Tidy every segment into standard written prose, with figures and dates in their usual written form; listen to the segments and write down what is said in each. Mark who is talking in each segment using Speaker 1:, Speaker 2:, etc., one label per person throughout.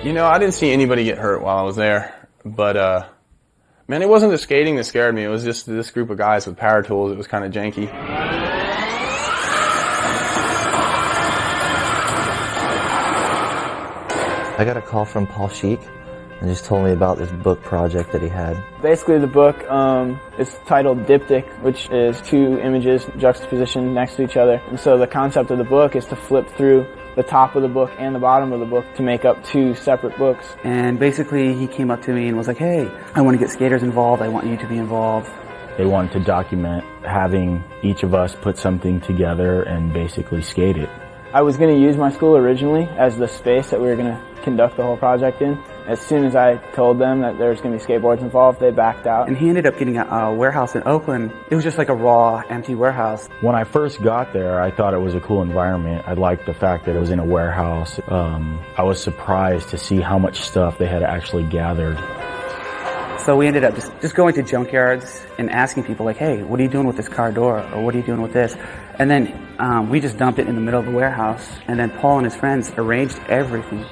Speaker 1: You know, I didn't see anybody get hurt while I was there, but man, it wasn't the skating that scared me. It was just this group of guys with power tools. It was kind of janky.
Speaker 2: I got a call from Paul Sheik and just told me about this book project that he had.
Speaker 3: Basically the book is titled Diptych, which is two images juxtapositioned next to each other. And so the concept of the book is to flip through the top of the book and the bottom of the book to make up two separate books.
Speaker 4: And basically he came up to me and was like, hey, I want to get skaters involved, I want you to be involved.
Speaker 5: They wanted to document having each of us put something together and basically skate it.
Speaker 3: I was going to use my school originally as the space that we were going to conduct the whole project in. As soon as I told them that there was going to be skateboards involved, they backed out.
Speaker 4: And he ended up getting a warehouse in Oakland. It was just like a raw, empty warehouse.
Speaker 5: When I first got there, I thought it was a cool environment. I liked the fact that it was in a warehouse. I was surprised to see how much stuff they had actually gathered.
Speaker 4: So we ended up just going to junkyards and asking people like, hey, what are you doing with this car door? Or what are you doing with this? And then we just dumped it in the middle of the warehouse. And then Paul and his friends arranged everything.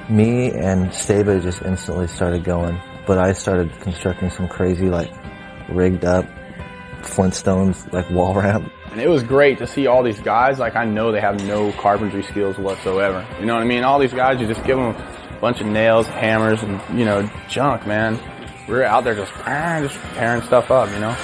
Speaker 2: Me and Staba just instantly started going, but I started constructing some crazy, like, rigged up Flintstones, like, wall ramp.
Speaker 1: And it was great to see all these guys, like I know they have no carpentry skills whatsoever. You know what I mean? All these guys, you just give them a bunch of nails, hammers, and, you know, junk, man. We're out there just tearing stuff up, you know?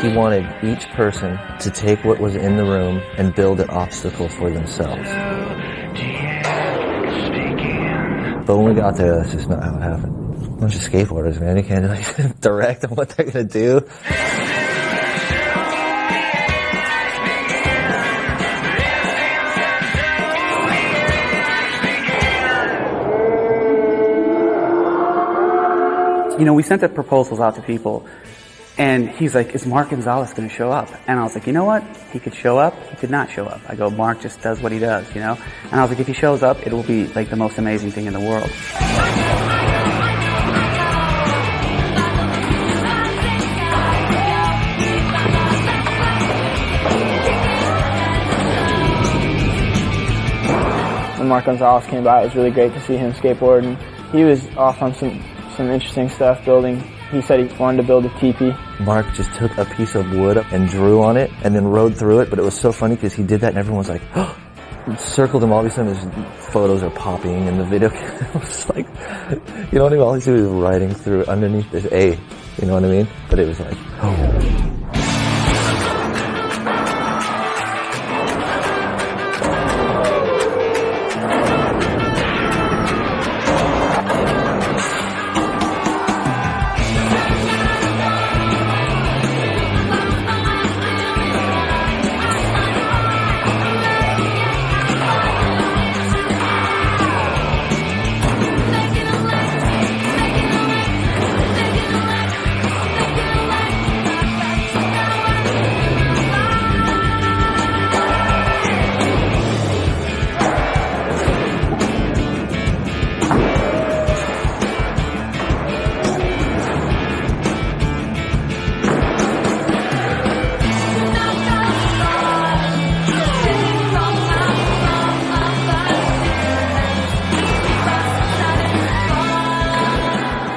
Speaker 2: He wanted each person to take what was in the room and build an obstacle for themselves. But when we got there, that's just not how it happened. A bunch of skateboarders, man. You can't like direct them what they're gonna do.
Speaker 4: You know, we sent the proposals out to people, and he's like, is Mark Gonzalez going to show up? And I was like, you know what? He could show up. He could not show up. I go, Mark just does what he does, you know? And I was like, if he shows up, it will be like the most amazing thing in the world.
Speaker 3: When Mark Gonzalez came by, it was really great to see him skateboard, and he was off on some interesting stuff building. He said he wanted to build a teepee.
Speaker 2: Mark just took a piece of wood and drew on it and then rode through it, but it was so funny because he did that and everyone was like, oh, circled him. All of a sudden his photos are popping in the video. It was like, you know what I mean? All he was writing through underneath this A, you know what I mean? But it was like, oh.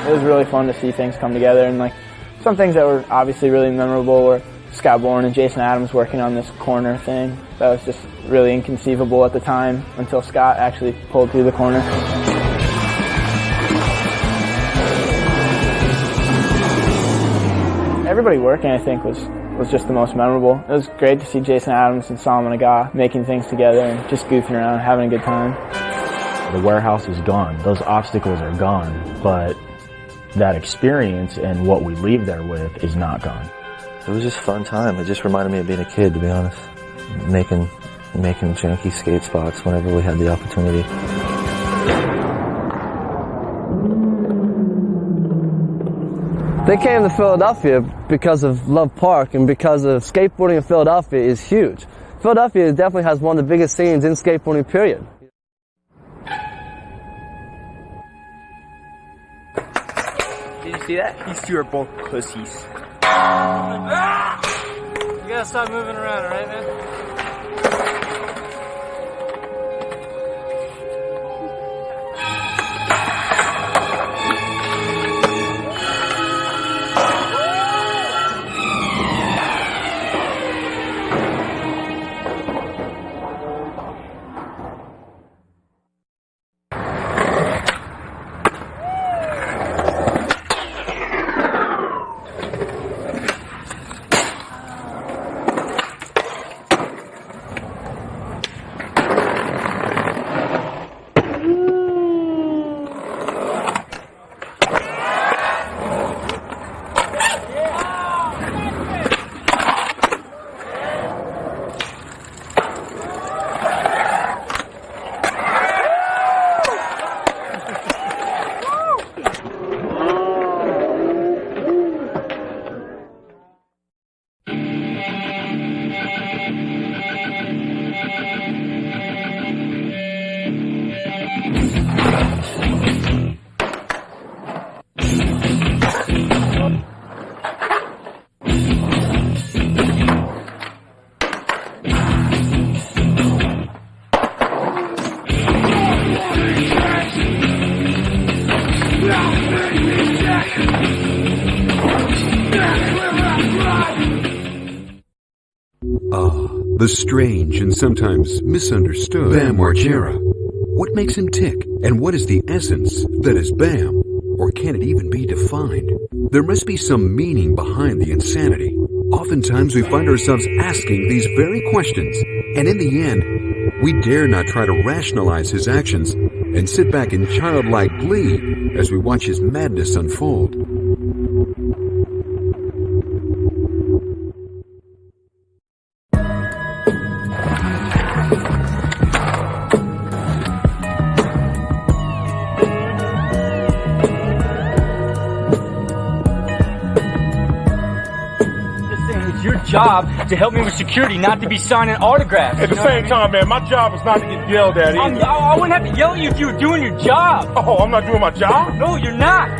Speaker 3: It was really fun to see things come together, and like some things that were obviously really memorable were Scott Bourne and Jason Adams working on this corner thing. That was just really inconceivable at the time until Scott actually pulled through the corner. Everybody working, I think, was just the most memorable. It was great to see Jason Adams and Solomon Agah making things together and just goofing around, having a good time.
Speaker 5: The warehouse is gone. Those obstacles are gone, but that experience and what we leave there with is not gone.
Speaker 2: It was just a fun time. It just reminded me of being a kid, to be honest. Making janky skate spots whenever we had the opportunity.
Speaker 6: They came to Philadelphia because of Love Park and because of skateboarding in Philadelphia is huge. Philadelphia definitely has one of the biggest scenes in skateboarding, period.
Speaker 7: Did you see that? These two are both pussies.
Speaker 8: You gotta stop moving around, alright, man?
Speaker 9: The strange and sometimes misunderstood Bam Margera. What makes him tick? And what is the essence that is Bam? Or can it even be defined? There must be some meaning behind the insanity. Oftentimes we find ourselves asking these very questions, and in the end, we dare not try to rationalize his actions and sit back in childlike glee as we watch his madness unfold.
Speaker 10: Job to help me with security, not to be signing autographs.
Speaker 11: At the same time, man, my job is not to get yelled at either.
Speaker 10: I wouldn't have to yell at you if you were doing your job.
Speaker 11: Oh, I'm not doing my job?
Speaker 10: No, you're not.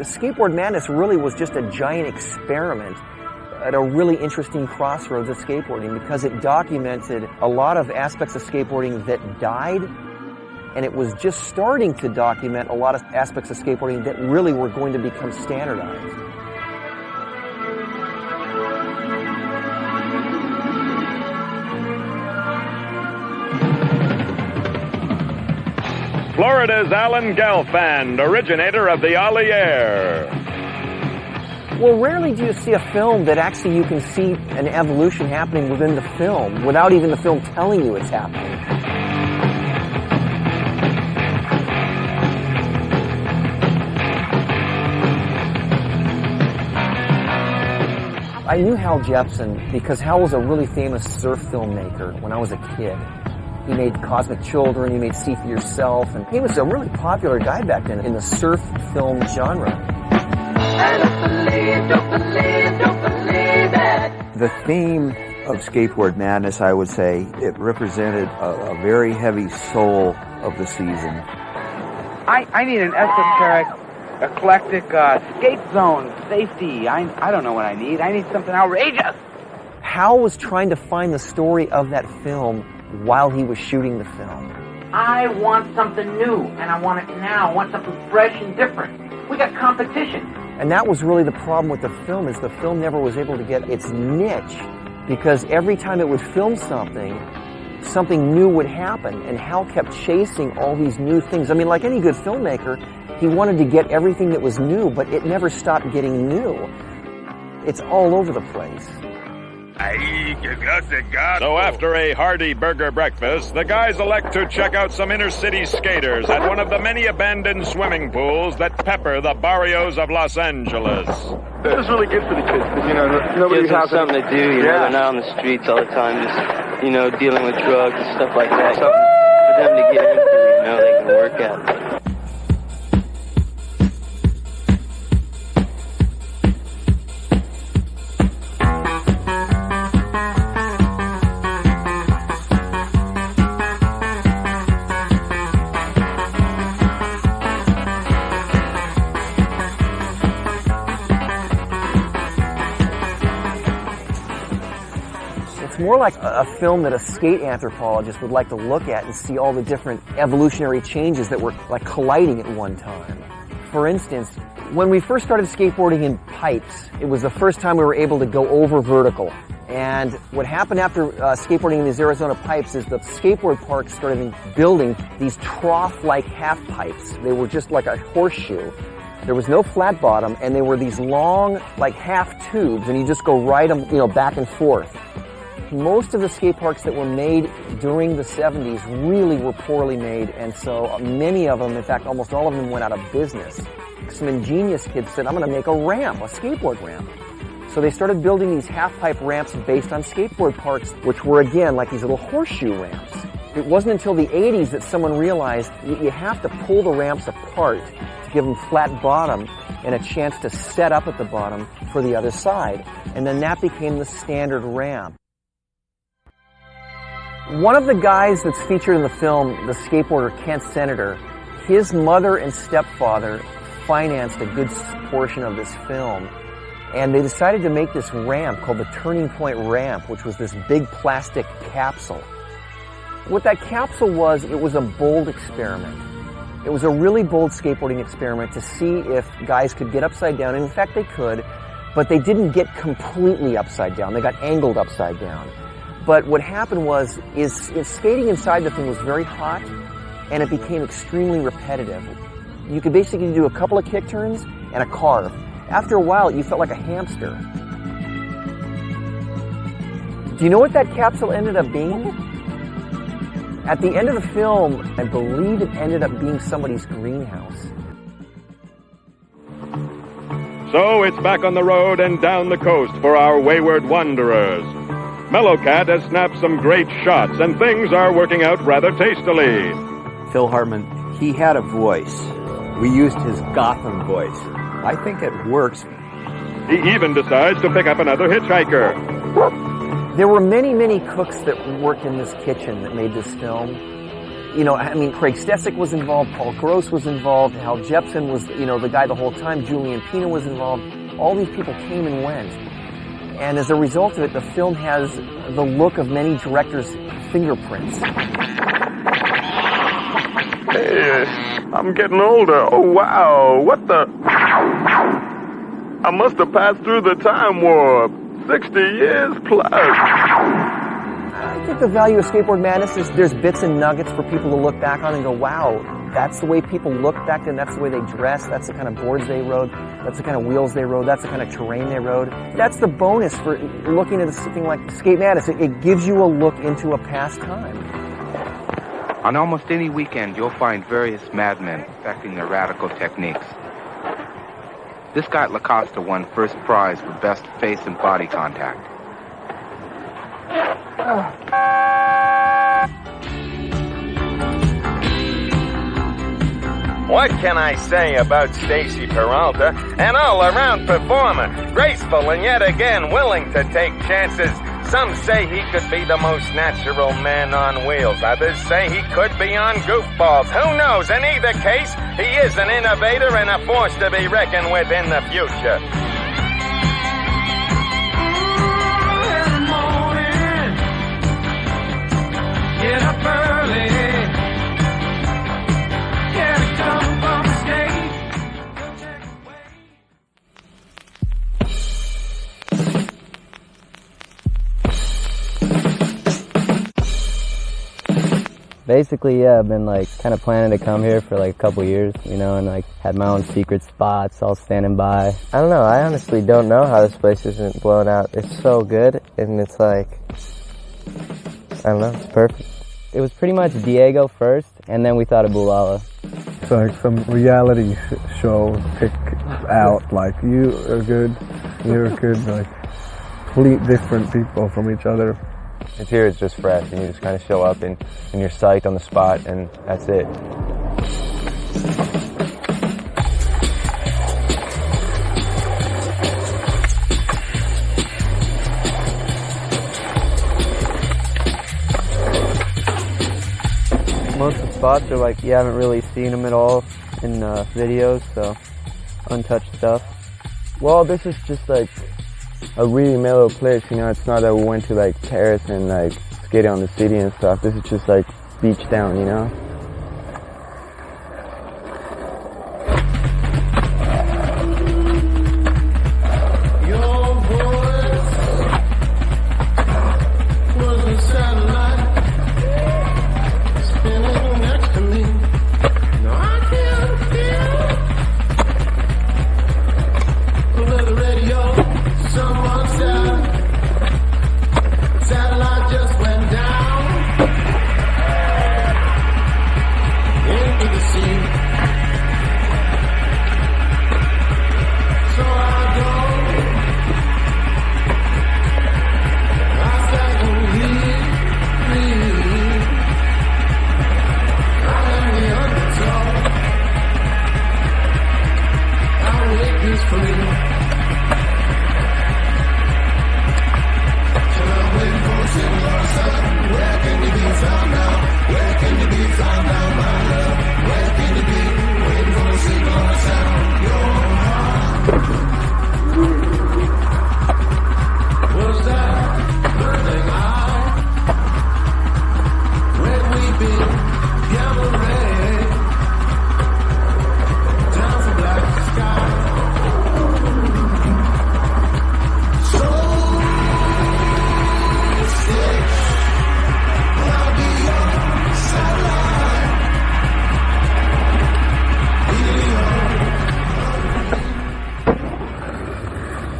Speaker 2: Skateboard Madness really was just a giant experiment at a really interesting crossroads of skateboarding because it documented a lot of aspects of skateboarding that died, and it was just starting to document a lot of aspects of skateboarding that really were going to become standardized.
Speaker 12: Florida's Alan Gelfand, originator of the Ollie Air.
Speaker 2: Well, rarely do you see a film that actually you can see an evolution happening within the film without even the film telling you it's happening. I knew Hal Jepsen because Hal was a really famous surf filmmaker when I was a kid. He made Cosmic Children, he made See For Yourself, and he was a really popular guy back then in the surf film genre.
Speaker 13: Don't believe it.
Speaker 14: The theme of Skateboard Madness, I would say, it represented a very heavy soul of the season.
Speaker 15: I need an esoteric, eclectic, skate zone, safety. I don't know what I need. I need something outrageous.
Speaker 2: Hal was trying to find the story of that film while he was shooting the film.
Speaker 15: I want something new, and I want it now. I want something fresh and different. We got competition.
Speaker 2: And that was really the problem with the film, is the film never was able to get its niche, because every time it would film something new would happen, and Hal kept chasing all these new things. I mean, like any good filmmaker, he wanted to get everything that was new, but it never stopped getting new. It's all over the place.
Speaker 12: So after a hearty burger breakfast, the guys elect to check out some inner-city skaters at one of the many abandoned swimming pools that pepper the barrios of Los Angeles.
Speaker 16: It was really good for the kids because, nobody has
Speaker 17: something to do. They're not on the streets all the time, just, dealing with drugs and stuff like that. Something for them to get into, they can work at.
Speaker 2: More like a film that a skate anthropologist would like to look at and see all the different evolutionary changes that were like colliding at one time. For instance, when we first started skateboarding in pipes, it was the first time we were able to go over vertical. And what happened after skateboarding in these Arizona pipes is the skateboard parks started building these trough-like half pipes. They were just like a horseshoe. There was no flat bottom, and they were these long, like half tubes, and you just go ride them, back and forth. most of the skate parks that were made during the 70s really were poorly made, and so many of them, in fact almost all of them, went out of business. Some ingenious kids said, I'm going to make a ramp, a skateboard ramp. So they started building these half-pipe ramps based on skateboard parks, which were again like these little horseshoe ramps. It wasn't until the 80s that someone realized you have to pull the ramps apart to give them flat bottom and a chance to set up at the bottom for the other side. And then that became the standard ramp. One of the guys that's featured in the film, the skateboarder Kent Senator, his mother and stepfather financed a good portion of this film. And they decided to make this ramp called the Turning Point Ramp, which was this big plastic capsule. What that capsule was, it was a bold experiment. It was a really bold skateboarding experiment to see if guys could get upside down. And in fact, they could, but they didn't get completely upside down. They got angled upside down. But what happened was, skating inside the thing was very hot, and it became extremely repetitive. You could basically do a couple of kick turns and a carve. After a while, you felt like a hamster. Do you know what that capsule ended up being? At the end of the film, I believe it ended up being somebody's greenhouse.
Speaker 12: So it's back on the road and down the coast for our wayward wanderers. Mellowcat has snapped some great shots, and things are working out rather tastily.
Speaker 14: Phil Hartman, he had a voice. We used his Gotham voice. I think it works.
Speaker 12: He even decides to pick up another hitchhiker.
Speaker 2: There were many, many cooks that worked in this kitchen that made this film. You know, I mean, Craig Stesic was involved, Paul Gross was involved, Hal Jepsen was, the guy the whole time, Julian Pina was involved. All these people came and went. And as a result of it, the film has the look of many directors' fingerprints.
Speaker 16: Hey, I'm getting older. Oh, wow. What the? I must have passed through the time warp. 60 years plus.
Speaker 2: I think the value of Skateboard Madness is there's bits and nuggets for people to look back on and go, wow, that's the way people looked back then, that's the way they dressed, that's the kind of boards they rode, that's the kind of wheels they rode, that's the kind of terrain they rode. That's the bonus for looking at something like Skate Madness. It gives you a look into a past time.
Speaker 15: On almost any weekend, you'll find various madmen perfecting their radical techniques. This guy at La Costa won first prize for best face and body contact.
Speaker 18: What can I say about Stacy Peralta? An all-around performer, graceful and yet again willing to take chances. Some say he could be the most natural man on wheels. Others say he could be on goofballs. Who knows? In either case, he is an innovator and a force to be reckoned with in the future.
Speaker 13: Get up early. Get a come from skate.
Speaker 19: Basically, yeah, I've been kind of planning to come here for a couple years, and had my own secret spots all standing by.
Speaker 20: I don't know, I honestly don't know how this place isn't blown out. It's so good, and it's I don't know, it's perfect.
Speaker 19: It was pretty much Diego first, and then we thought of Bulala.
Speaker 21: It's like some reality show pick out, you are good, you're good, complete different people from each other.
Speaker 20: And here it's just fresh, and you just kind of show up and you're psyched on the spot, and that's it.
Speaker 19: Most of the spots are you haven't really seen them at all in videos, so untouched stuff.
Speaker 20: Well, this is just a really mellow place, it's not that we went to Paris and skated on the city and stuff. This is just beach town,
Speaker 13: Satellite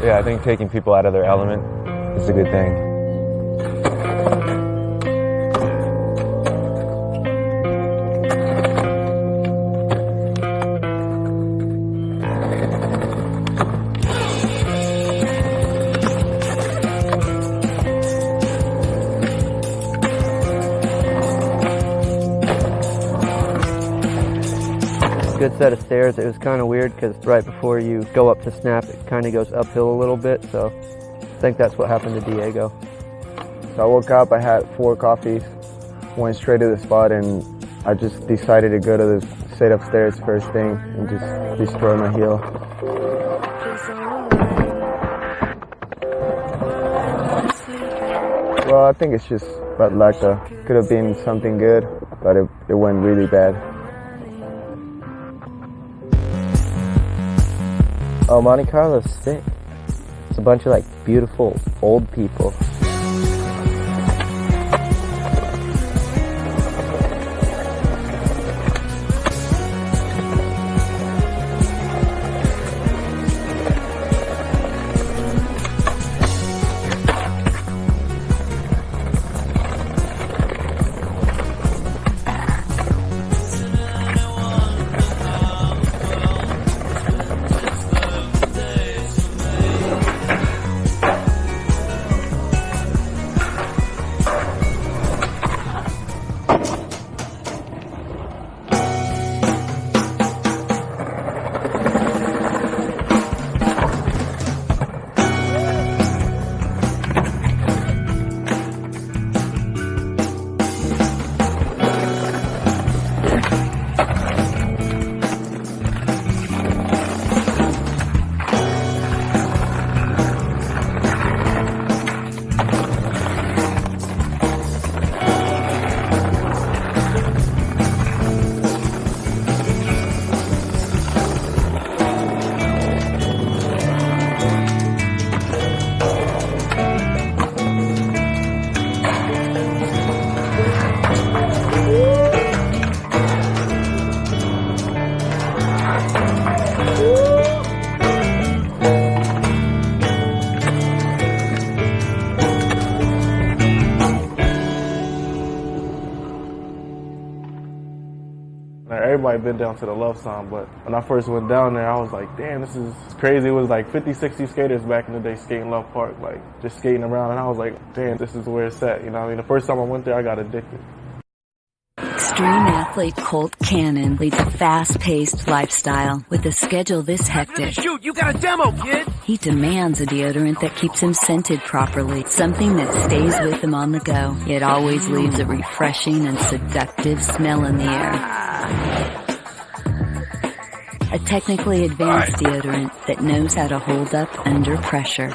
Speaker 20: Yeah, I think taking people out of their element is a good thing.
Speaker 19: Good set of stairs. It was kind of weird because right before you go up to snap, it kind of goes uphill a little bit, so I think that's what happened to Diego.
Speaker 20: So I woke up, I had 4 coffees, went straight to the spot, and I just decided to go to the set of stairs first thing and just destroy my heel. Well, I think it's just bad luck though. Could have been something good, but it went really bad.
Speaker 19: Oh, Monte Carlo's sick. It's a bunch of like beautiful old people.
Speaker 21: Everybody been down to the Love Song, but when I first went down there, I was like, damn, this is crazy. It was like 50, 60 skaters back in the day skating Love Park, like just skating around, and I was like, damn, this is where it's at. You know what I mean? The first time I went there, I got addicted.
Speaker 1: Extreme athlete Colt Cannon leads a fast-paced lifestyle with a schedule this hectic.
Speaker 13: Shoot, you got a demo, kid!
Speaker 1: He demands a deodorant that keeps him scented properly, something that stays with him on the go, yet always leaves a refreshing and seductive smell in the air. A technically advanced deodorant that knows how to hold up under pressure.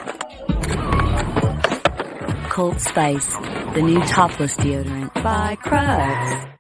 Speaker 1: Colt Spice, the new topless deodorant by Krugs.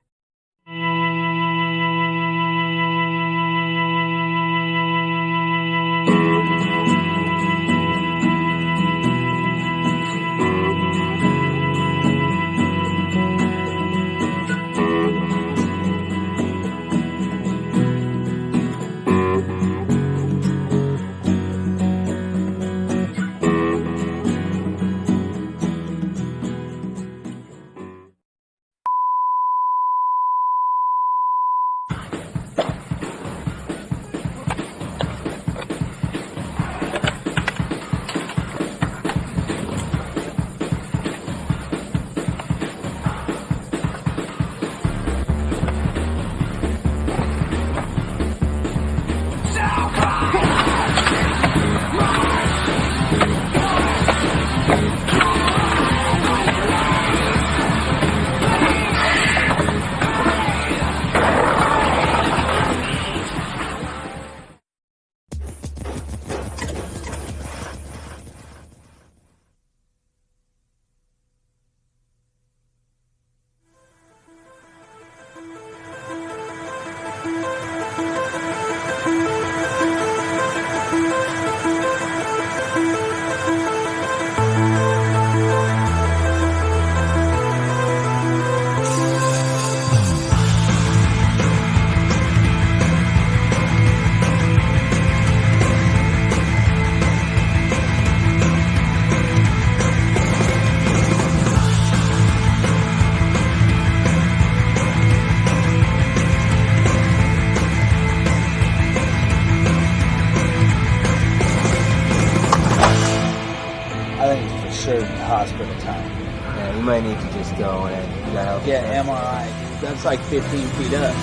Speaker 4: hospital time.
Speaker 22: Yeah, you might need to just go and
Speaker 4: get MRI. That's like 15 feet up.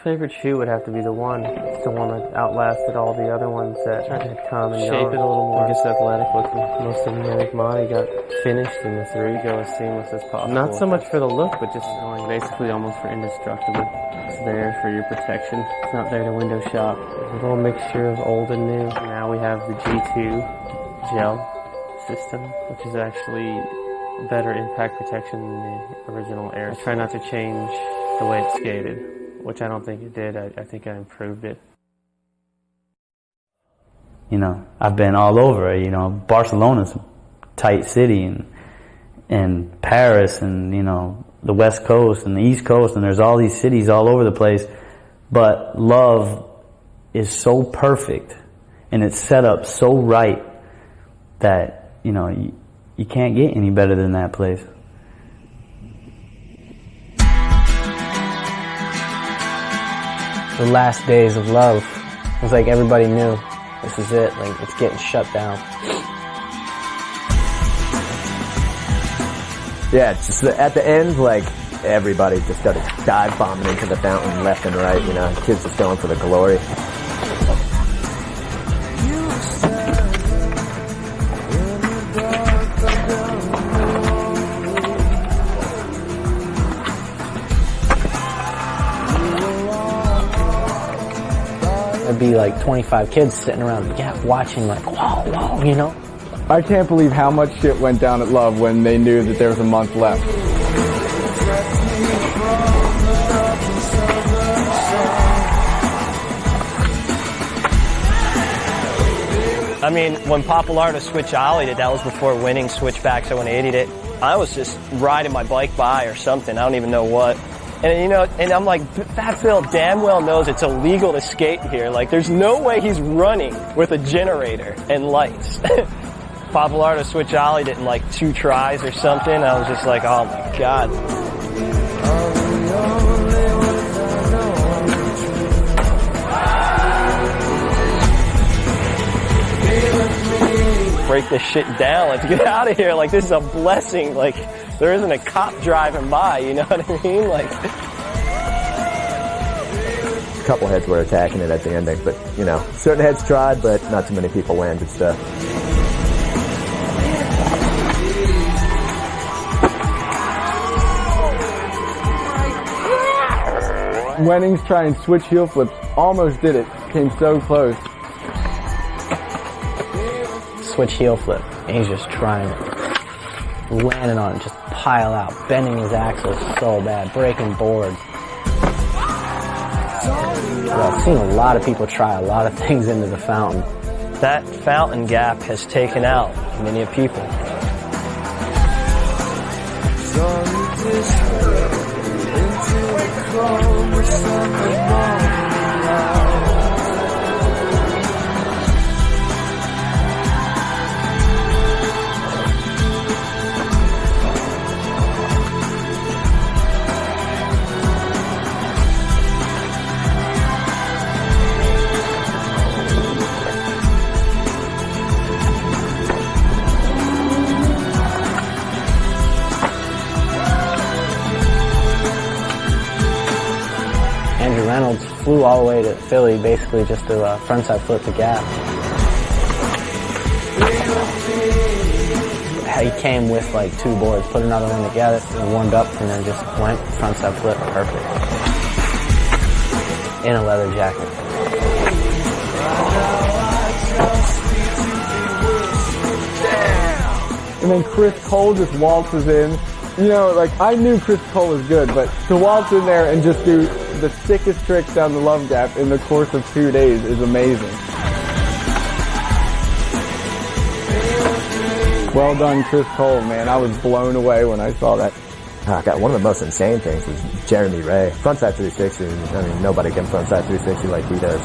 Speaker 23: Favorite shoe would have to be the one. It's the one that outlasted all the other ones that had come and
Speaker 6: shape it a little more.
Speaker 23: I guess athletic looking. Most of the Monty got finished in the 3, go as seamless as possible. Not so much for the look, but just basically almost for indestructible. It's there for your protection. It's not there to window shop. It's a little mixture of old and new. Now we have the G2 gel system, which is actually better impact protection than the original Air. I try not to change the way it skated, which I don't think it did. I think I improved it.
Speaker 24: You know, I've been all over. You know, Barcelona's a tight city, and Paris, and you know, the West Coast and the East Coast, and there's all these cities all over the place. But Love is so perfect, and it's set up so right that you know you can't get any better than that place.
Speaker 19: The last days of Love, it was like everybody knew this is it, like it's getting shut down.
Speaker 2: Yeah, it's just at the end, like everybody just started dive bombing into the fountain left and right, you know, kids just going for the glory.
Speaker 19: There'd be like 25 kids sitting around the gap watching like, whoa, you know?
Speaker 25: I can't believe how much shit went down at Love when they knew that there was a month left.
Speaker 26: I mean, when Populardo switch ollied it, that was before winning switchbacks, so when 80'd it, I was just riding my bike by or something, I don't even know what. And you know, and I'm like, Fat Phil damn well knows it's illegal to skate here. Like, there's no way he's running with a generator and lights. Populardo switch ollied it in like 2 tries or something. I was just like, oh my god. Break this shit down. Let's get out of here. Like, this is a blessing. Like, there isn't a cop driving by, you know what I mean? Like,
Speaker 2: A couple heads were attacking it at the ending, but you know, certain heads tried, but not too many people landed stuff.
Speaker 25: Wenning's trying switch heel flips, almost did it, came so close.
Speaker 19: Switch heel flip, and he's just trying it. Landing on it, just pile out, bending his axles so bad, breaking boards. Well, I've seen a lot of people try a lot of things into the fountain.
Speaker 26: that fountain gap has taken out many a people.
Speaker 19: Reynolds flew all the way to Philly basically just to frontside flip the gap. He came with like 2 boards, put another one together, and warmed up, and then just went frontside flip perfect. In a leather jacket.
Speaker 25: And then Chris Cole just waltzes in. You know, like, I knew Chris Cole was good, but to waltz in there and just do the sickest tricks down the love gap in the course of 2 days is amazing. Well done, Chris Cole, man. I was blown away when I saw that.
Speaker 2: God, one of the most insane things was Jeremy Ray. Frontside 360, I mean, nobody can frontside 360 like he does.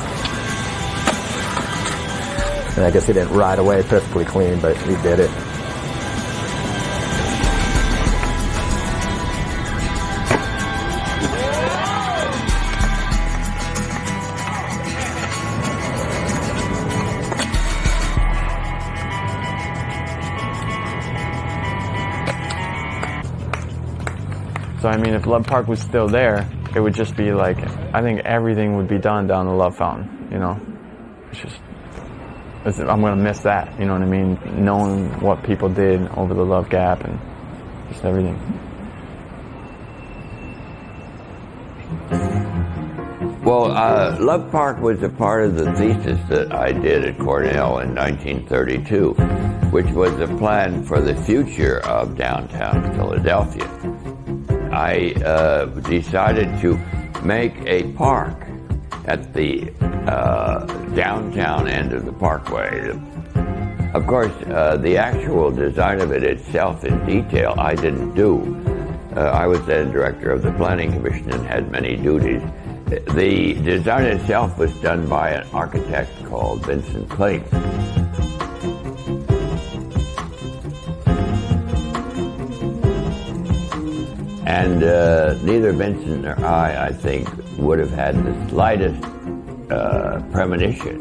Speaker 2: And I guess he didn't ride away perfectly clean, but he did it.
Speaker 20: So I mean, if Love Park was still there, it would just be like, I think everything would be done down the Love Fountain, you know? I'm gonna miss that, you know what I mean? Knowing what people did over the Love Gap and just everything.
Speaker 3: Well, Love Park was a part of the thesis that I did at Cornell in 1932, which was a plan for the future of downtown Philadelphia. I decided to make a park at the downtown end of the parkway. Of course, the actual design of it itself in detail I didn't do. I was then director of the Planning Commission and had many duties. The design itself was done by an architect called Vincent Clayton. And neither Vincent nor I think, would have had the slightest premonition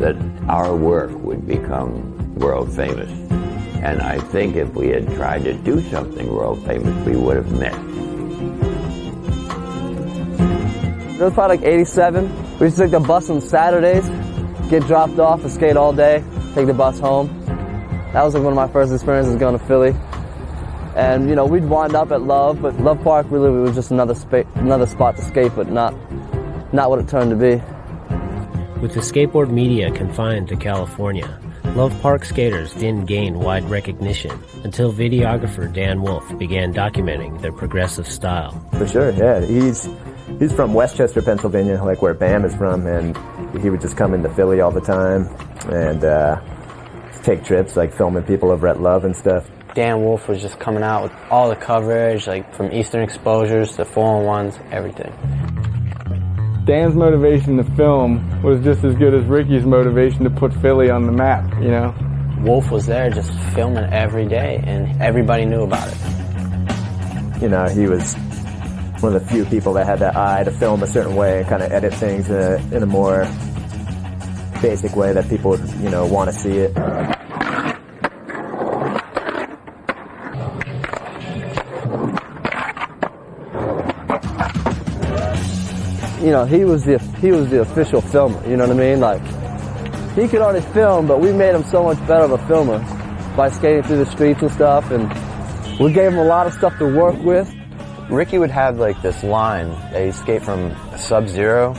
Speaker 3: that our work would become world famous. And I think if we had tried to do something world famous, we would have missed.
Speaker 6: It was probably like 87. We used to take the bus on Saturdays, get dropped off and skate all day, take the bus home. That was like one of my first experiences going to Philly. And you know, we'd wind up at Love, but Love Park really was just another spot to skate, but not what it turned to be.
Speaker 5: With the skateboard media confined to California, Love Park skaters didn't gain wide recognition until videographer Dan Wolf began documenting their progressive style.
Speaker 7: For sure, yeah. He's from Westchester, Pennsylvania, like where Bam is from, and he would just come into Philly all the time and take trips, like filming people over at Love and stuff.
Speaker 19: Dan Wolf was just coming out with all the coverage, like from Eastern Exposures to 4-on-1s, everything.
Speaker 25: Dan's motivation to film was just as good as Ricky's motivation to put Philly on the map, you know?
Speaker 19: Wolf was there just filming every day, and everybody knew about it.
Speaker 7: You know, he was one of the few people that had that eye to film a certain way and kind of edit things in a more basic way that people would, you know, want to see it.
Speaker 6: You know, he was the official filmer, you know what I mean? Like, he could already film, but we made him so much better of a filmer by skating through the streets and stuff, and we gave him a lot of stuff to work with.
Speaker 8: Ricky would have like this line that he'd skate from Sub-Zero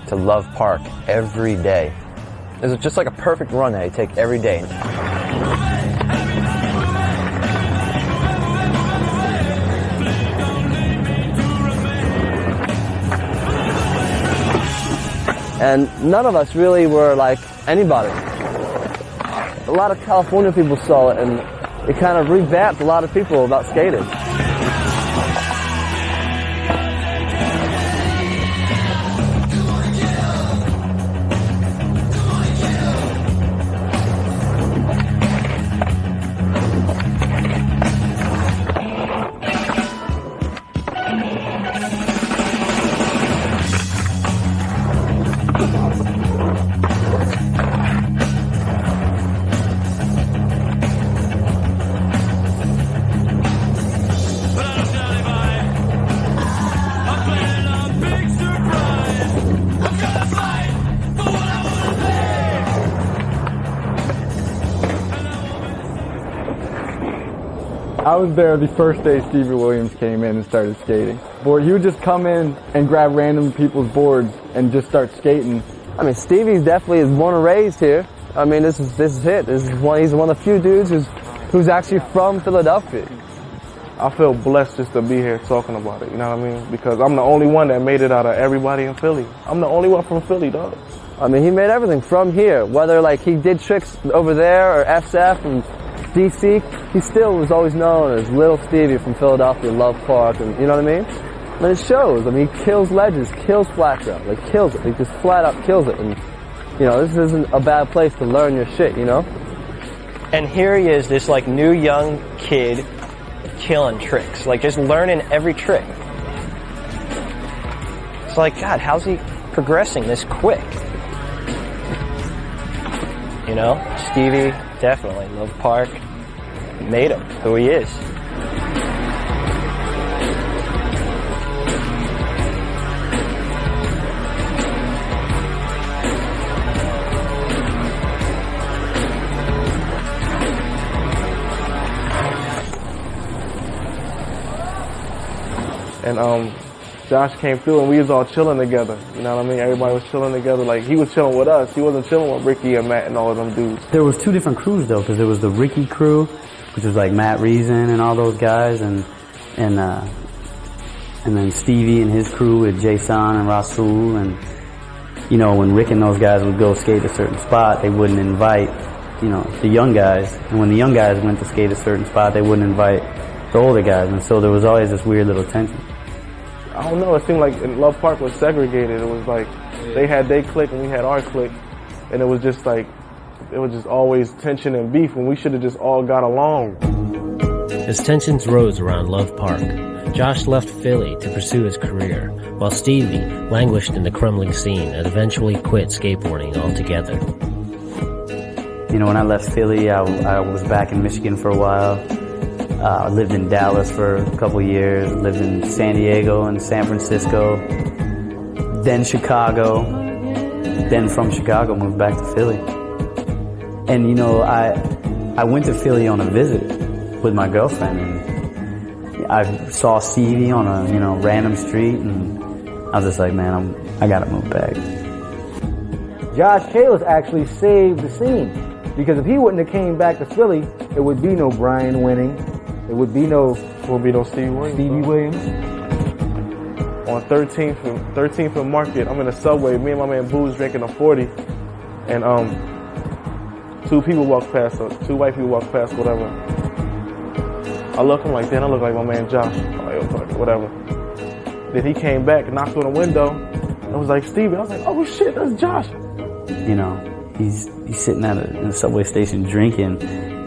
Speaker 8: to Love Park every day. It was just like a perfect run that he'd take every day.
Speaker 6: And none of us really were like anybody. A lot of California people saw it, and it kind of revamped a lot of people about skating.
Speaker 25: I was there the first day Stevie Williams came in and started skating. Boy, he would just come in and grab random people's boards and just start skating.
Speaker 6: I mean, Stevie's definitely is born and raised here. I mean, this is it. He's one of the few dudes who's actually from Philadelphia.
Speaker 21: I feel blessed just to be here talking about it, you know what I mean? Because I'm the only one that made it out of everybody in Philly. I'm the only one from Philly, dog.
Speaker 6: I mean, he made everything from here. Whether like he did tricks over there or SF and DC, he still was always known as Little Stevie from Philadelphia, Love Park, and you know what I mean? And it shows. I mean, he kills ledges, kills flat ground, like kills it. He just flat out kills it. And you know, this isn't a bad place to learn your shit, you know?
Speaker 26: And here he is, this like new young kid killing tricks, like just learning every trick. It's like, God, how's he progressing this quick? You know, Stevie, definitely, Love Park, made him who he is.
Speaker 21: And Josh came through and we was all chilling together. You know what I mean? Everybody was chilling together. Like, he was chilling with us. He wasn't chilling with Ricky and Matt and all of them dudes.
Speaker 24: There was two different crews though, because there was the Ricky crew, which was like Matt Reason and all those guys, and then Stevie and his crew with Jason and Rasul. And you know, when Rick and those guys would go skate a certain spot, they wouldn't invite, you know, the young guys. And when the young guys went to skate a certain spot, they wouldn't invite the older guys. And so there was always this weird little tension.
Speaker 21: I don't know, it seemed like Love Park was segregated. It was like they had their clique and we had our clique. And it was just like, it was just always tension and beef when we should have just all got along.
Speaker 5: As tensions rose around Love Park, Josh left Philly to pursue his career, while Stevie languished in the crumbling scene and eventually quit skateboarding altogether.
Speaker 24: You know, when I left Philly, I was back in Michigan for a while. I lived in Dallas for a couple years, lived in San Diego and San Francisco, then Chicago, then from Chicago moved back to Philly. And you know, I went to Philly on a visit with my girlfriend, and I saw Stevie on a, you know, random street, and I was just like, man, I gotta move back.
Speaker 9: Josh Kalis actually saved the scene, because if he wouldn't have came back to Philly, it would be no Brian Winning. It would be no
Speaker 21: Stevie Williams. On 13th and Market, I'm in a Subway. Me and my man Boo's drinking a 40, and two people walk past us. Two white people walk past, whatever. I look, I'm like, damn, I look like my man Josh. I'm like, oh, whatever. Then he came back, knocked on the window, and was like, Stevie. I was like, oh shit, that's Josh.
Speaker 24: You know, he's sitting in a subway station drinking,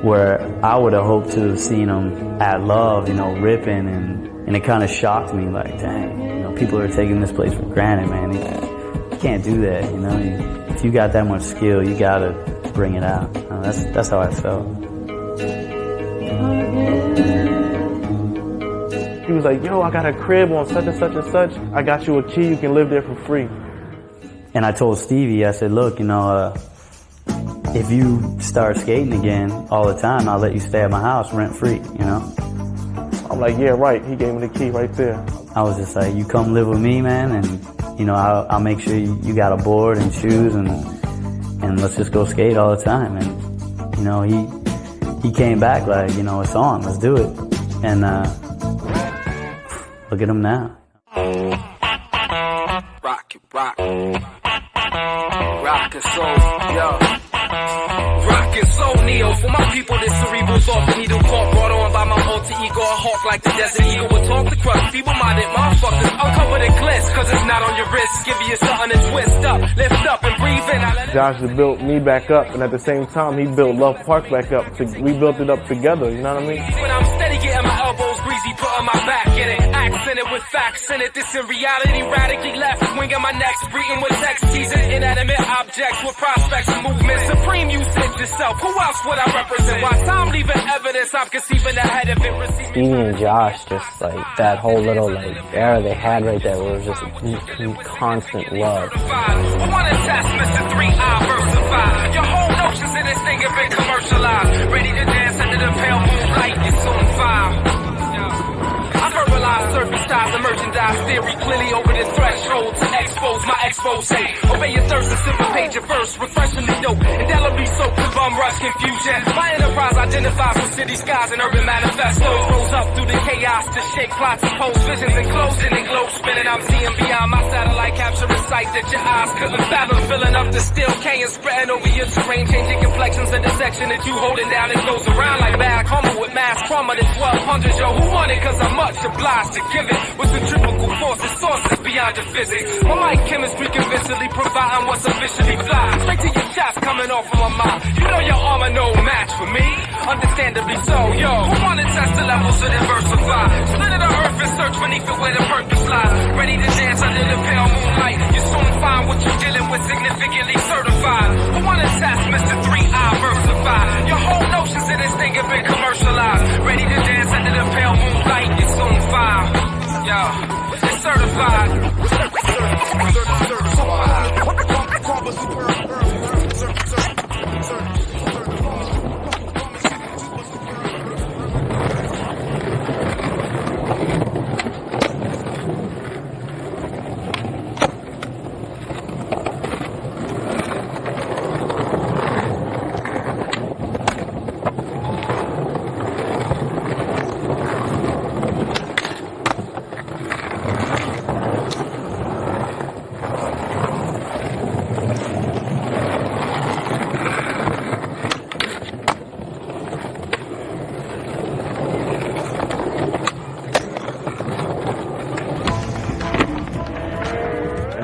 Speaker 24: where I would have hoped to have seen him at Love, you know, ripping, and it kind of shocked me, like, dang, you know, people are taking this place for granted, man. You can't do that, you know. If you got that much skill, you gotta bring it out. That's how I felt.
Speaker 21: He was like, yo, I got a crib on such and such and such. I got you a key, you can live there for free.
Speaker 24: And I told Stevie, I said, look, you know, if you start skating again all the time, I'll let you stay at my house rent free, you know?
Speaker 21: I'm like, yeah, right. He gave me the key right there.
Speaker 24: I was just like, you come live with me, man, and, you know, I'll make sure you got a board and shoes, and let's just go skate all the time. And, you know, he came back like, you know, it's on, let's do it. And, look at him now.
Speaker 10: Rock it, rock. Rock and soul, yo. Rock and soul, Neo. For my people, this cerebral's off the needle talk. Brought on by my alter ego, a hawk like the desert eagle. Will talk the crust, feeble-minded motherfuckers. Uncover the glitz, cause it's not on your wrist. Give you something to twist up, lift up, and breathe in.
Speaker 21: Josh built me back up, and at the same time, he built Love Park back up. We built it up together, you know what I mean?
Speaker 10: When I'm steady getting my elbows greasy, putting my back in it. Accented with facts in it. This in reality, radically left. Winging my next, breathing with text. Teasing inanimate objects with prospects and movements. Supreme, you said yourself. Who else would I represent? Why time leaving evidence? I'm conceiving ahead of it.
Speaker 19: Stevie and Josh, just like that whole little like era they had right there, where it was just constant love.
Speaker 10: I want to test Mr. 3I versified. Your whole notions in this thing have been commercialized. Ready to dance under the pale moonlight. It's on fire. I verbalize surface styles and merchandise theory clearly over the threshold to expose my expose. Obey your thirst and simple page of verse, refreshingly dope, indelibly soaked with bum rush confusion. My enterprise identifies with city skies and urban manifestos. Rose up through the chaos to shake plots and pose visions enclosing and glow spinning. I'm seeing beyond my satellite, capturing sight that your eyes couldn't fathom. Filling up the steel K and spreading over your terrain, changing complexions of the section that you holding down. It goes around like bad karma with mass trauma. The 1200s, yo, who won it? Cause I'm much obliged to give it with centrifugal forces, sources beyond your physics. My mic chemistry convincingly providing what's officially fly. Straight to your chest coming off of my mind. You know your armor no match for me. Understandably so, yo. Who wanna test the levels of diversify? Split of the earth and search beneath it where the purpose lies. Ready to dance under the pale moonlight. You soon find what you're dealing with significantly certified. Who wanna test Mr. 3I versify? Your whole notions of this thing have been commercialized. Ready to dance under the pale moonlight. You soon find, yo, it's certified.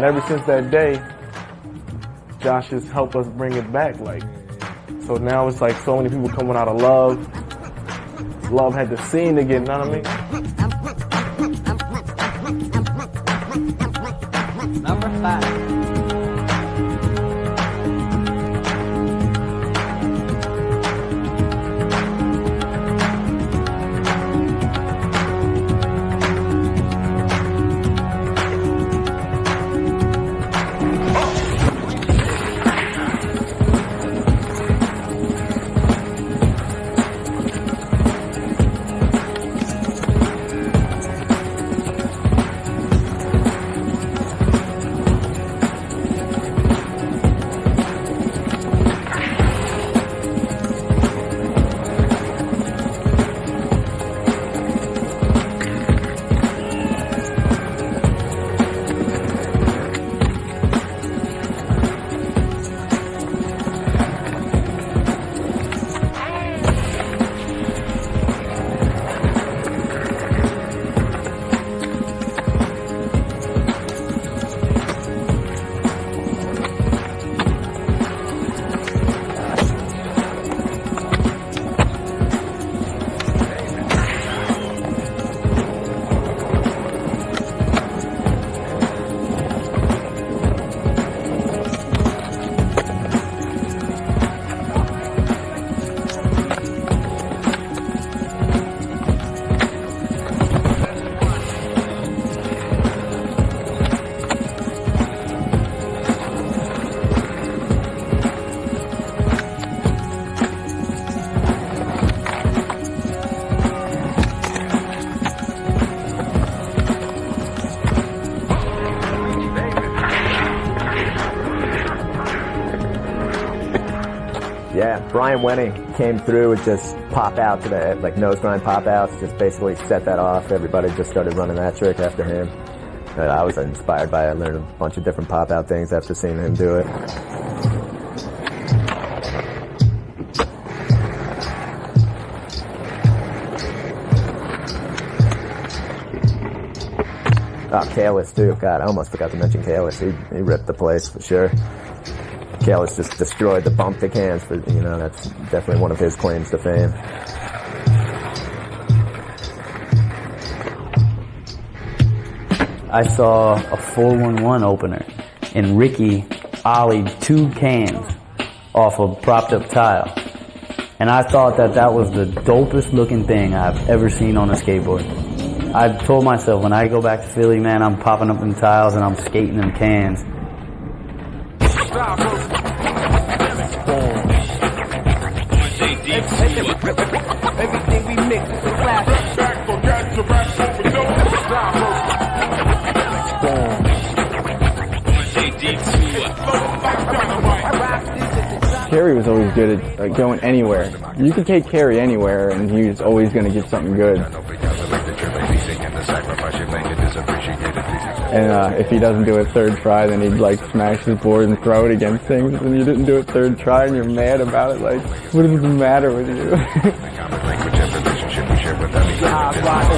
Speaker 21: ever since that day, Josh has helped us bring it back. Like, so now it's like so many people coming out of Love. Love had the scene again, you know what I mean?
Speaker 4: Number 5.
Speaker 7: Yeah, Brian Wenning came through with just pop out to the, like, nose grind pop outs, just basically set that off. Everybody just started running that trick after him. And I was inspired by it. I learned a bunch of different pop out things after seeing him do it. Oh, Kalis too. God, I almost forgot to mention Kalis. He ripped the place for sure. Kalis just destroyed the bump to cans for, you know, that's definitely one of his claims to fame.
Speaker 24: I saw a 411 opener and Ricky ollied 2 cans off a propped up tile. And I thought that was the dopest looking thing I've ever seen on a skateboard. I told myself when I go back to Philly, man, I'm popping up them tiles and I'm skating them cans.
Speaker 10: Everything we mix is a classic. Back for got to rap
Speaker 25: Kerry was always good at going anywhere. You could take Kerry anywhere and he was always going to get something good. And if he doesn't do it third try, then he'd like smash his board and throw it against things. And you didn't do it third try and you're mad about it. Like, what does the matter with you?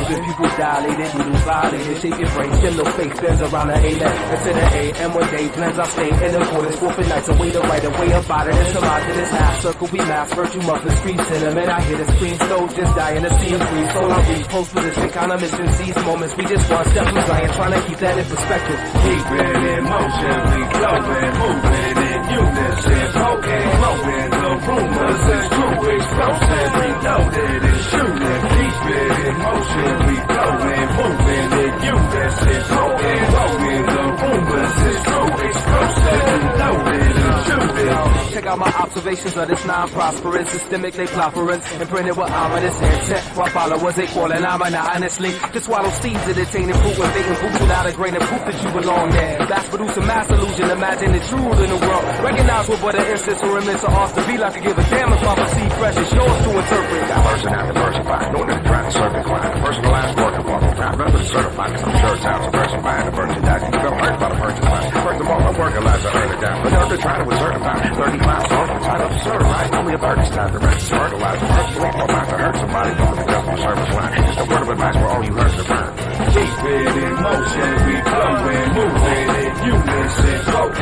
Speaker 10: People dilated, noodles violated, shake your brain, stem no face, bends around the A-net. It's in the A.M. one day, plans I stay in the quarters, forfeit nights, away to right away about it, it's a lot to this half circle, we mass, virtue muffin, street cinnamon, I hear the screen, so just dying to see him free, so I read, post position, kind of missing these moments, we just one step from flying, trying to keep that in perspective. Keep it in motion, we flowing, moving in unison, smoking, blowing, the rumors is true, explosive, reloaded and shooting, keep it in motion, we flowing, moving in unison, smoking, blowing, the rumors is true, explosive, reloaded and shooting. Check out my observations of this non-prosperous, systemic, they plopperance, imprinted with ominous intent, while followers they calling I'm honestly, to swallow seeds of attaining fruit when baiting boots without a grain of proof that you belong there. That's producing mass illusion, imagine the truth in the world. Recognize what but an instance or immense or off the beat, like to give a damn if I perceive fresh, it's yours to interpret.
Speaker 11: Diversion and diversified, knowing that trying to circle quiet, personalized working for a time, rather than certified, cause I'm sure it's time to diversify the merchandise. You feel hurt by the merchandise. First of all, I'm working lives I earn it down, but never trying to certify 35 songs, I'm tied up to certified. Only a 30's time to rest, fertilize the first wrong, I'm about to hurt somebody on the customer service line. It's a word of advice for all you hurt to burn.
Speaker 10: Keep it in motion, we flowing, moving in unison.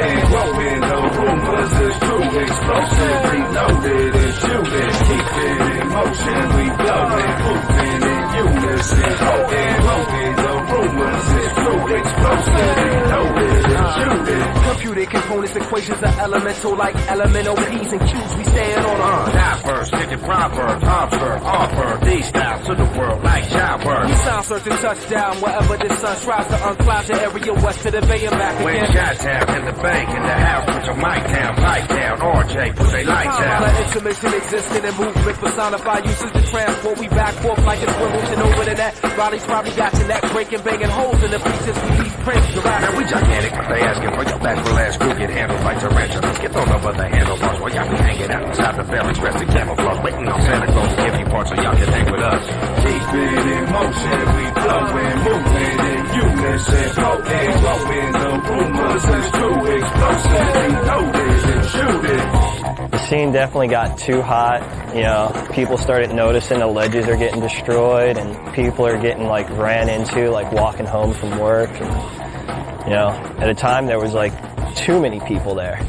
Speaker 13: and growing. The rumors is true. Explosive, reloaded and shooting. Keep it in motion, we blowing, moving in unison. And growing. The rumors is true. Explosive, reloaded and shooting.
Speaker 10: Computer components, equations are elemental like elemental P's and Q's. We stand on our
Speaker 11: diverse, kicking proverbs, observe, offer these styles to the world like childbirth.
Speaker 10: We sound search and touchdown wherever the sun tries to uncloud the area west to the bay and back
Speaker 11: When
Speaker 10: again.
Speaker 11: Chi-Town in the bank, in the house, put your mic down, pipe down, RJ, put they lights out.
Speaker 10: Intermission existing and movement personified uses to transport. We back forth like it's Wimbledon over the net. Riley's probably got your neck breaking, banging holes in the pieces we leave prints.
Speaker 11: Now we gigantic, but they asking for your backward ass crew get handled like tarantulas. Get thrown over the handlebars while y'all be hanging out inside the village, dressed in camouflage, waiting on Santa Claus to give you parts so y'all can hang with us.
Speaker 13: Keep it in motion, we blowing, moving in unison. Potent, growing, the rumors is true. Explosive, reloaded and shooting.
Speaker 26: The scene definitely got too hot. You know, people started noticing the ledges are getting destroyed and people are getting like ran into, like walking home from work. And, you know, at a time there was like too many people there.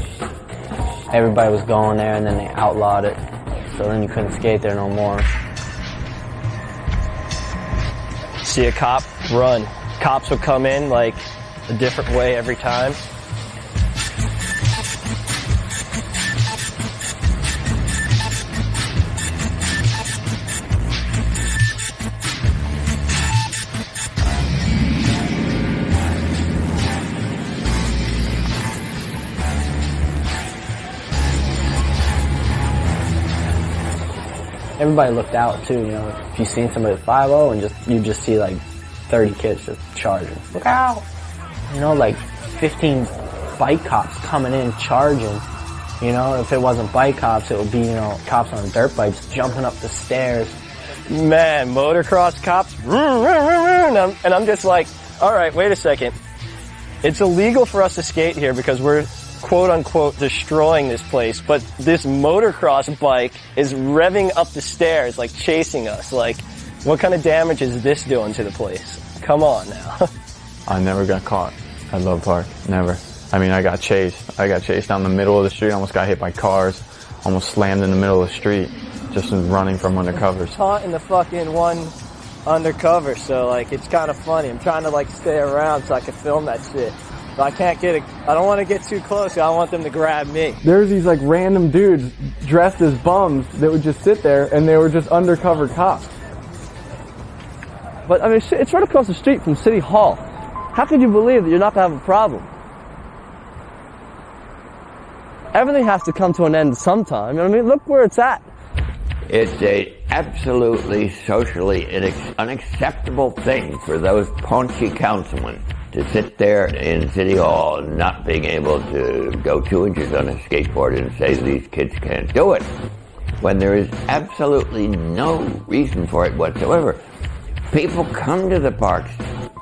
Speaker 19: Everybody was going there and then they outlawed it. So then you couldn't skate there no more.
Speaker 26: See a cop, run. Cops would come in like a different way every time.
Speaker 19: Everybody looked out too, you know. If you seen somebody at 5-0 and you just see like 30 kids just charging. Look out! You know, like 15 bike cops coming in charging. You know, if it wasn't bike cops, it would be, you know, cops on dirt bikes jumping up the stairs.
Speaker 26: Man, motocross cops, and I'm just like, all right, wait a second. It's illegal for us to skate here because we're quote unquote destroying this place, but this motocross bike is revving up the stairs, like chasing us. Like, what kind of damage is this doing to the place? Come on now.
Speaker 12: I never got caught at Love Park. Never. I mean, I got chased. I got chased down the middle of the street. Almost got hit by cars. Almost slammed in the middle of the street. Just running from undercovers.
Speaker 26: Caught in the fucking one undercover, so like it's kind of funny. I'm trying to like stay around so I can film that shit. But I can't get it. I don't want to get too close. I don't want them to grab me.
Speaker 25: There's these like random dudes dressed as bums that would just sit there and they were just undercover cops.
Speaker 6: But I mean, shit, it's right across the street from City Hall. How could you believe that you're not going to have a problem? Everything has to come to an end sometime. You know what I mean? Look where it's at.
Speaker 3: It's a absolutely socially unacceptable thing for those paunchy councilmen to sit there in City Hall not being able to go 2 inches on a skateboard and say these kids can't do it, when there is absolutely no reason for it whatsoever. People come to the parks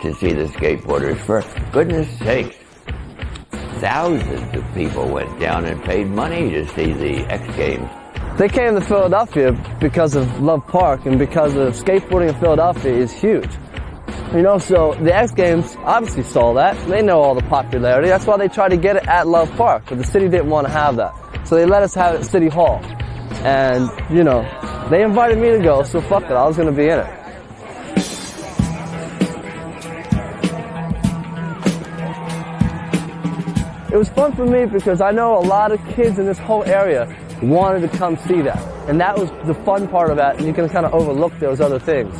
Speaker 3: to see the skateboarders, for goodness sakes. Thousands of people went down and paid money to see the X Games.
Speaker 6: They came to Philadelphia because of Love Park and because of skateboarding in Philadelphia is huge. You know, so the X Games obviously saw that. They know all the popularity. That's why they tried to get it at Love Park, but the city didn't want to have that. So they let us have it at City Hall. And, you know, they invited me to go, so fuck it, I was going to be in it. It was fun for me because I know a lot of kids in this whole area wanted to come see that. And that was the fun part of that, and you can kind of overlook those other things.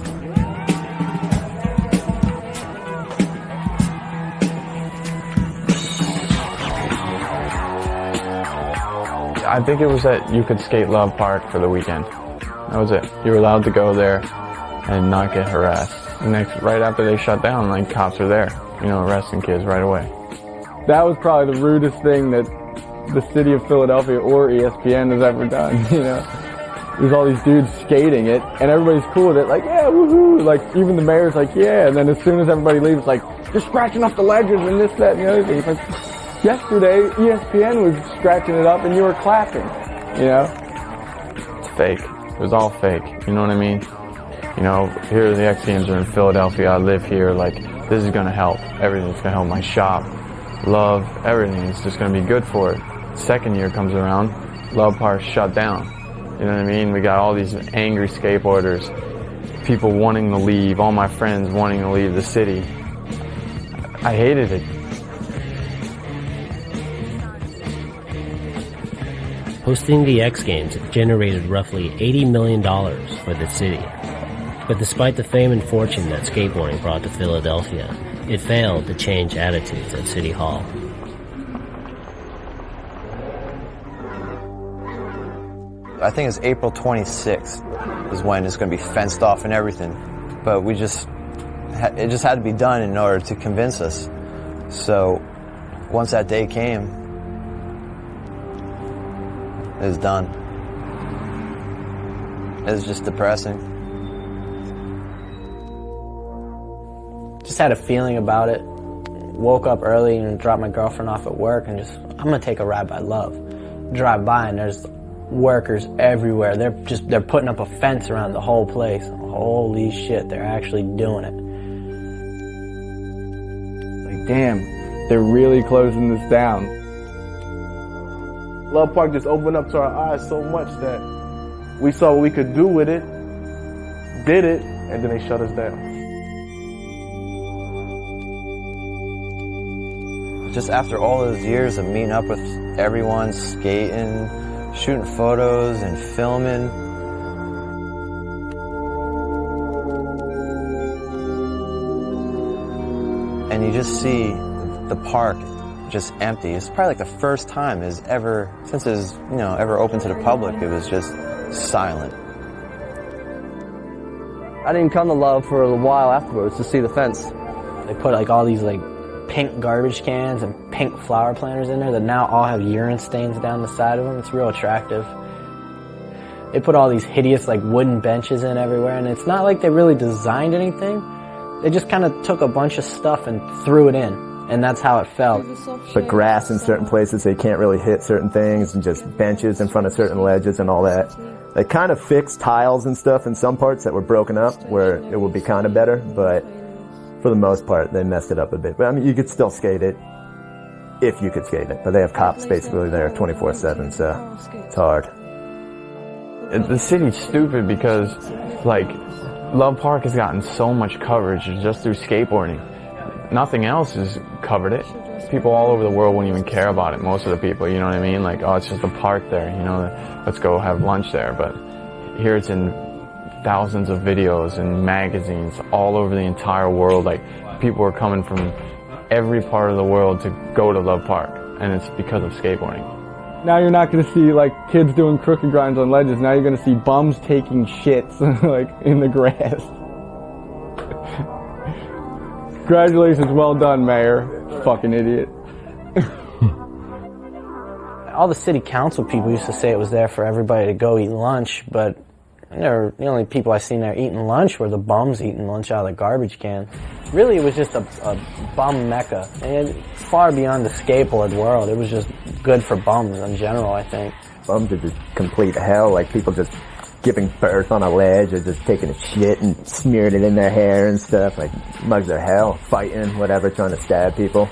Speaker 12: I think it was that you could skate Love Park for the weekend. That was it. You were allowed to go there and not get harassed. Right after they shut down, like, cops are there, you know, arresting kids right away.
Speaker 25: That was probably the rudest thing that the city of Philadelphia or ESPN has ever done, you know. There's all these dudes skating it, and everybody's cool with it, like, yeah, woohoo, like, even the mayor's like, yeah, and then as soon as everybody leaves, it's like, you're scratching up the ledges and this, that, and the other thing. It's like, yesterday, ESPN was scratching it up and you were clapping, you know.
Speaker 12: It's fake. It was all fake, you know what I mean? You know, here the X Games are in Philadelphia, I live here, like, this is gonna help. Everything's gonna help my shop. love everything. It's just going to be good for it. Second year comes around, Love Park shut down. You know what I mean? We got all these angry skateboarders, people wanting to leave, all my friends wanting to leave the city. I hated it.
Speaker 5: Hosting the X Games generated roughly $80 million for the city. But despite the fame and fortune that skateboarding brought to Philadelphia, it failed to change attitudes at City Hall.
Speaker 8: I think it's April 26th is when it's going to be fenced off and everything. But it just had to be done in order to convince us. So once that day came, it was done. It was just depressing.
Speaker 19: Just had a feeling about it. Woke up early and dropped my girlfriend off at work and I'm gonna take a ride by Love. Drive by and there's workers everywhere. They're putting up a fence around the whole place. Holy shit, they're actually doing it.
Speaker 25: Like, damn, they're really closing this down.
Speaker 21: Love Park just opened up to our eyes so much that we saw what we could do with it, did it, and then they shut us down.
Speaker 8: Just after all those years of meeting up with everyone, skating, shooting photos and filming, and you just see the park just empty. It's probably like the first time since it's ever open to the public, it was just silent.
Speaker 6: I didn't come to Love for a while afterwards to see the fence.
Speaker 19: They put like all these like pink garbage cans and pink flower planters in there that now all have urine stains down the side of them. It's real attractive. They put all these hideous like wooden benches in everywhere, and it's not like they really designed anything. They just kind of took a bunch of stuff and threw it in, and that's how it felt.
Speaker 7: But grass in certain places, they can't really hit certain things, and just benches in front of certain ledges and all that. They kind of fixed tiles and stuff in some parts that were broken up where it would be kind of better, but for the most part, they messed it up a bit. But I mean, you could still skate it if you could skate it. But they have cops basically there 24/7, so it's hard.
Speaker 12: The city's stupid because, like, Love Park has gotten so much coverage just through skateboarding. Nothing else has covered it. People all over the world wouldn't even care about it, most of the people, you know what I mean? Like, oh, it's just a park there, let's go have lunch there. But here it's in thousands of videos and magazines all over the entire world. Like, people are coming from every part of the world to go to Love Park, and it's because of skateboarding.
Speaker 25: Now you're not going to see like kids doing crooked grinds on ledges. Now you're going to see bums taking shits like in the grass. Congratulations, well done, Mayor. Fucking idiot.
Speaker 19: All the city council people used to say it was there for everybody to go eat lunch, but the only people I seen there eating lunch were the bums eating lunch out of the garbage can. Really, it was just a bum mecca. And far beyond the skateboard world, it was just good for bums in general, I think.
Speaker 7: Bums are just complete hell, like people just giving birth on a ledge or just taking a shit and smearing it in their hair and stuff. Like, mugs are hell, fighting, whatever, trying to stab people.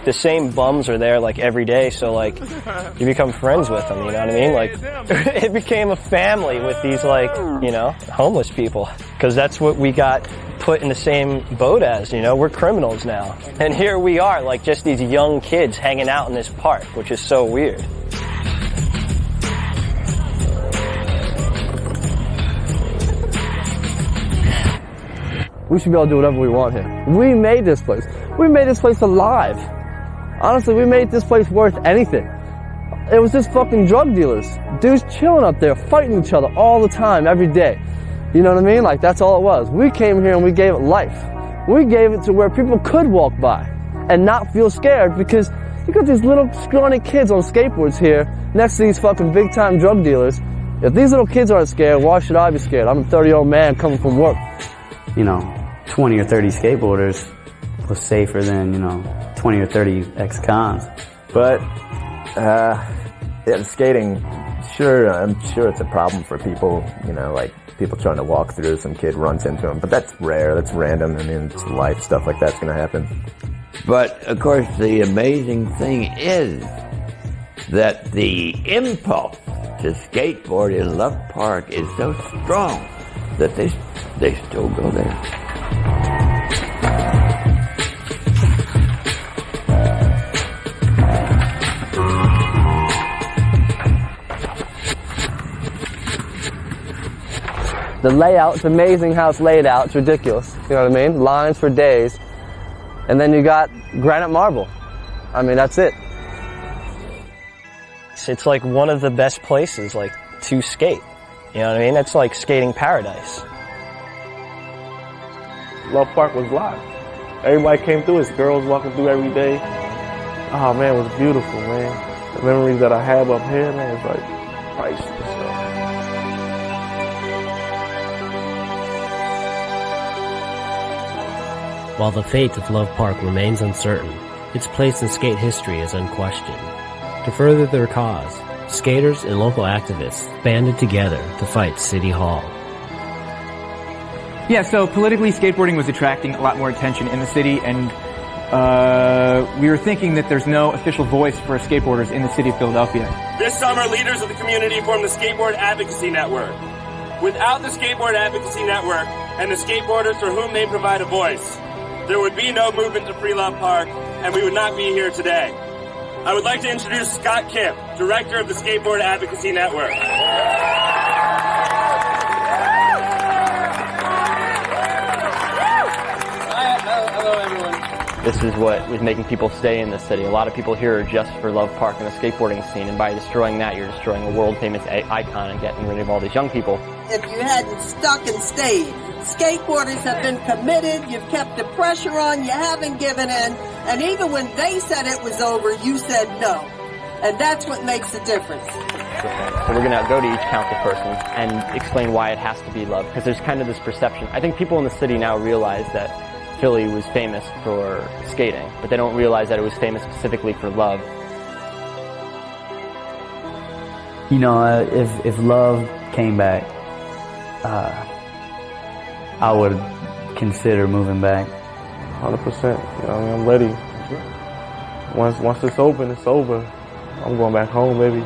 Speaker 26: The same bums are there like every day, so like you become friends with them, you know what I mean? Like it became a family with these like, homeless people, because that's what we got put in the same boat as, we're criminals now. And here we are, like just these young kids hanging out in this park, which is so weird.
Speaker 6: We should be able to do whatever we want here. We made this place. We made this place alive. Honestly, we made this place worth anything. It was just fucking drug dealers. Dudes chilling up there, fighting each other all the time, every day. You know what I mean? Like, that's all it was. We came here and we gave it life. We gave it to where people could walk by and not feel scared, because you got these little scrawny kids on skateboards here next to these fucking big-time drug dealers. If these little kids aren't scared, why should I be scared? I'm a 30-year-old man coming from work.
Speaker 24: 20 or 30 skateboarders was safer than, 20 or 30 ex-cons.
Speaker 7: But, skating, sure, I'm sure it's a problem for people, like people trying to walk through, some kid runs into them, but that's rare, that's random. I mean, it's life, stuff like that's gonna happen.
Speaker 3: But, of course, the amazing thing is that the impulse to skateboard in Love Park is so strong that they still go there.
Speaker 6: The layout, it's amazing how it's laid out. It's ridiculous. You know what I mean? Lines for days. And then you got granite marble. I mean, that's it.
Speaker 26: It's like one of the best places, like, to skate. You know what I mean? That's like skating paradise.
Speaker 21: Love Park was live. Everybody came through. It's girls walking through every day. Oh man, it was beautiful, man. The memories that I have up here, man, it's like priceless.
Speaker 5: While the fate of Love Park remains uncertain, its place in skate history is unquestioned. To further their cause, skaters and local activists banded together to fight City Hall.
Speaker 1: Yeah, so politically, skateboarding was attracting a lot more attention in the city, and we were thinking that there's no official voice for skateboarders in the city of Philadelphia.
Speaker 14: This summer, leaders of the community formed the Skateboard Advocacy Network. Without the Skateboard Advocacy Network and the skateboarders for whom they provide a voice, there would be no movement to free Love Park, and we would not be here today. I would like to introduce Scott Kemp, Director of the Skateboard Advocacy Network.
Speaker 15: Hello, everyone. This is what was making people stay in the city. A lot of people here are just for Love Park and the skateboarding scene, and by destroying that, you're destroying a world-famous icon and getting rid of all these young people.
Speaker 16: If you hadn't stuck and stayed, skateboarders have been committed, you've kept the pressure on, you haven't given in, and even when they said it was over, you said no. And that's what makes the difference.
Speaker 15: So we're going to go to each council person and explain why it has to be love, because there's kind of this perception. I think people in the city now realize that Philly was famous for skating, but they don't realize that it was famous specifically for love.
Speaker 24: You know, if love came back, I would consider moving back.
Speaker 21: 100%. You know, I mean, I'm ready. Once it's open, it's over. I'm going back home, baby.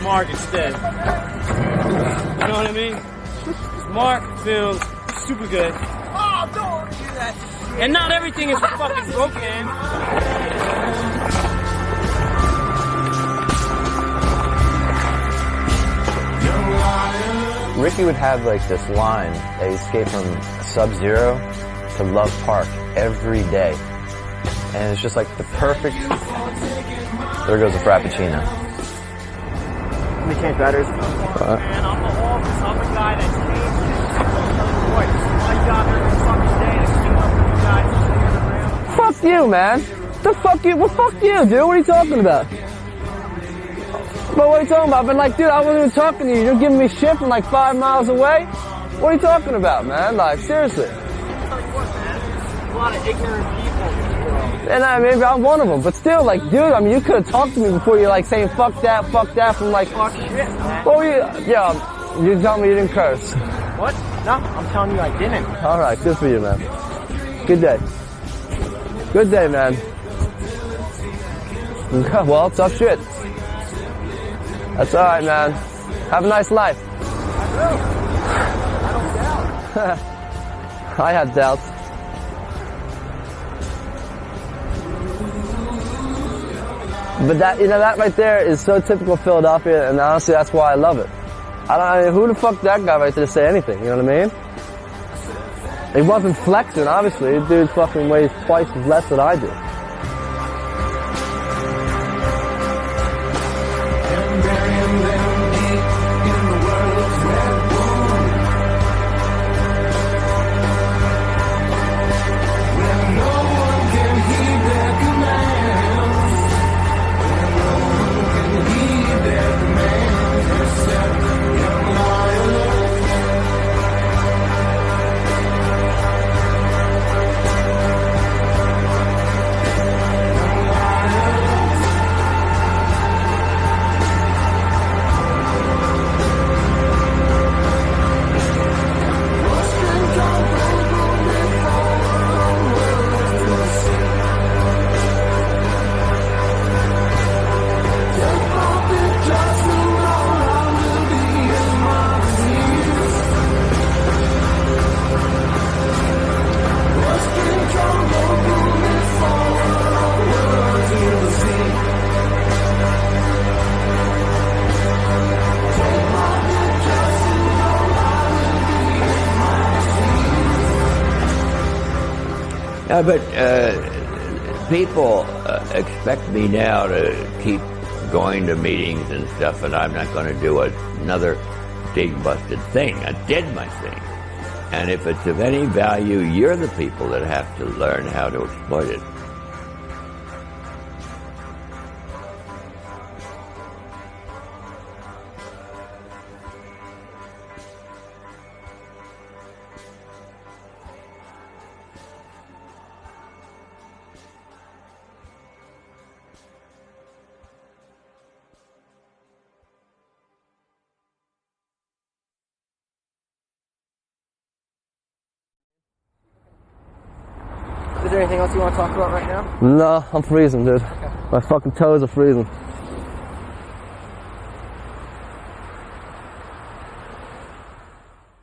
Speaker 17: Mark instead. You know what I mean? Mark feels super good.
Speaker 16: Oh, don't do that shit.
Speaker 17: And not everything is fucking broken.
Speaker 8: Ricky would have like this line that he'd skate from Sub-Zero to Love Park every day. And it's just like the perfect... There goes the Frappuccino.
Speaker 1: They change batteries.
Speaker 2: Man, I'm the office. I'm the guy that changed it. My job every fucking day is clean up for you guys and clear the rail.
Speaker 6: Fuck you, man. The fuck you? Well, fuck you, dude. What are you talking about? But what are you talking about? I've been like, dude, I wasn't even talking to you. You're giving me shit from like 5 miles away? What are you talking about, man? Like, seriously.
Speaker 2: A lot of ignorant people in this world.
Speaker 6: And maybe I'm one of them, but still, like, dude, I mean, you could have talked to me before you're like saying fuck that from like.
Speaker 2: Fuck shit, man.
Speaker 6: Oh, yeah, you tell me you didn't curse.
Speaker 2: What? No, I'm telling you I didn't.
Speaker 6: All right, good for you, man. Good day. Good day, man. Well, tough shit. That's all right, man. Have a nice life.
Speaker 2: I don't doubt.
Speaker 6: I had doubts. But that, that right there is so typical Philadelphia, and honestly, that's why I love it. I mean, who the fuck that guy right there to say anything, you know what I mean? He wasn't flexing, obviously. The dude fucking weighs twice as less than I do.
Speaker 3: But people expect me now to keep going to meetings and stuff, and I'm not going to do another big busted thing. I did my thing. And if it's of any value, you're the people that have to learn how to exploit it.
Speaker 1: Is there anything else you want to talk about right now?
Speaker 6: No, I'm freezing, dude. My fucking toes are freezing.